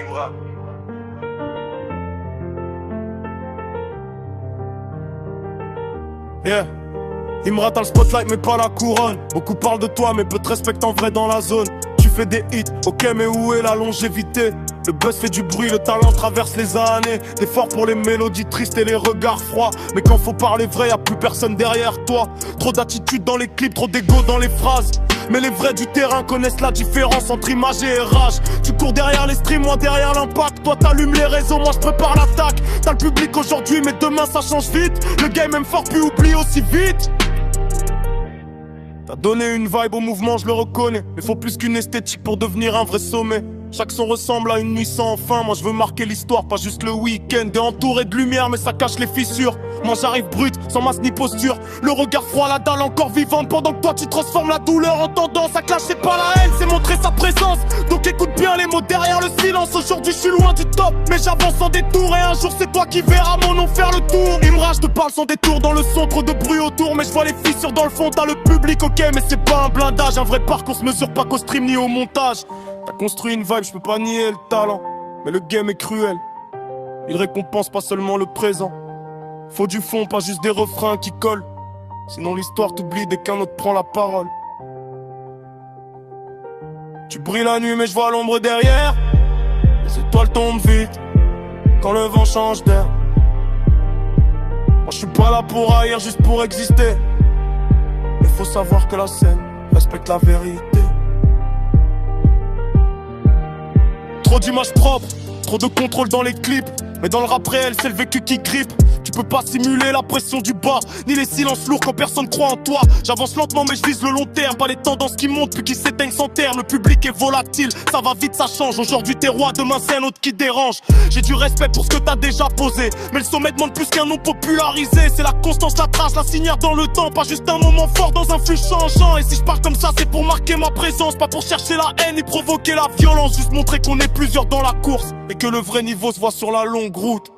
Imra. Yeah. Imra, t'as le spotlight mais pas la couronne. Beaucoup parlent de toi mais peu te respectent en vrai dans la zone. Tu fais des hits, ok mais où est la longévité? Le buzz fait du bruit, le talent traverse les années. T'es fort pour les mélodies tristes et les regards froids, mais quand faut parler vrai, y'a plus personne derrière toi. Trop d'attitude dans les clips, trop d'ego dans les phrases. Mais les vrais du terrain connaissent la différence entre image et rage. Tu cours derrière les streams, moi derrière l'impact. Toi t'allumes les réseaux, moi je prépare l'attaque. T'as le public aujourd'hui mais demain ça change vite. Le game aime fort puis oublie aussi vite. T'as donné une vibe au mouvement, je le reconnais. Mais faut plus qu'une esthétique pour devenir un vrai sommet. Chaque son ressemble à une nuit sans fin. Moi je veux marquer l'histoire, pas juste le week-end. T'es entouré de lumière mais ça cache les fissures. Moi j'arrive brut, sans masse ni posture. Le regard froid, la dalle encore vivante. Pendant que toi tu transformes la douleur en tendance à clasher pas la haine, c'est montrer sa présence. Donc écoute bien les mots derrière le silence. Aujourd'hui je suis loin du top, mais j'avance sans détour. Et un jour c'est toi qui verras mon nom faire le tour. Imra, je te parle sans détour dans le son, trop de bruit autour. Mais je vois les fissures dans le fond, t'as le public ok. Mais c'est pas un blindage, un vrai parcours se mesure pas qu'au stream ni au montage. T'as construit une vibe, je peux pas nier le talent. Mais le game est cruel, il récompense pas seulement le présent. Faut du fond, pas juste des refrains qui collent. Sinon l'histoire t'oublie dès qu'un autre prend la parole. Tu brilles la nuit mais je vois l'ombre derrière. Les étoiles tombent vite quand le vent change d'air. Moi je suis pas là pour haïr, juste pour exister. Il faut savoir que la scène respecte la vérité. Trop d'images propres, trop de contrôle dans les clips. Mais dans le rap réel, c'est le vécu qui grippe. Tu peux pas simuler la pression du bas, ni les silences lourds quand personne croit en toi. J'avance lentement mais je vise le long terme. Pas les tendances qui montent puis qui s'éteignent sans terme. Le public est volatile, ça va vite, ça change. Aujourd'hui t'es roi, demain c'est un autre qui dérange. J'ai du respect pour ce que t'as déjà posé, mais le sommet demande plus qu'un nom popularisé. C'est la constance, la trace, la signature dans le temps. Pas juste un moment fort dans un flux changeant. Et si je pars comme ça c'est pour marquer ma présence, pas pour chercher la haine ni provoquer la violence. Juste montrer qu'on est plusieurs dans la course et que le vrai niveau se voit sur la longue route.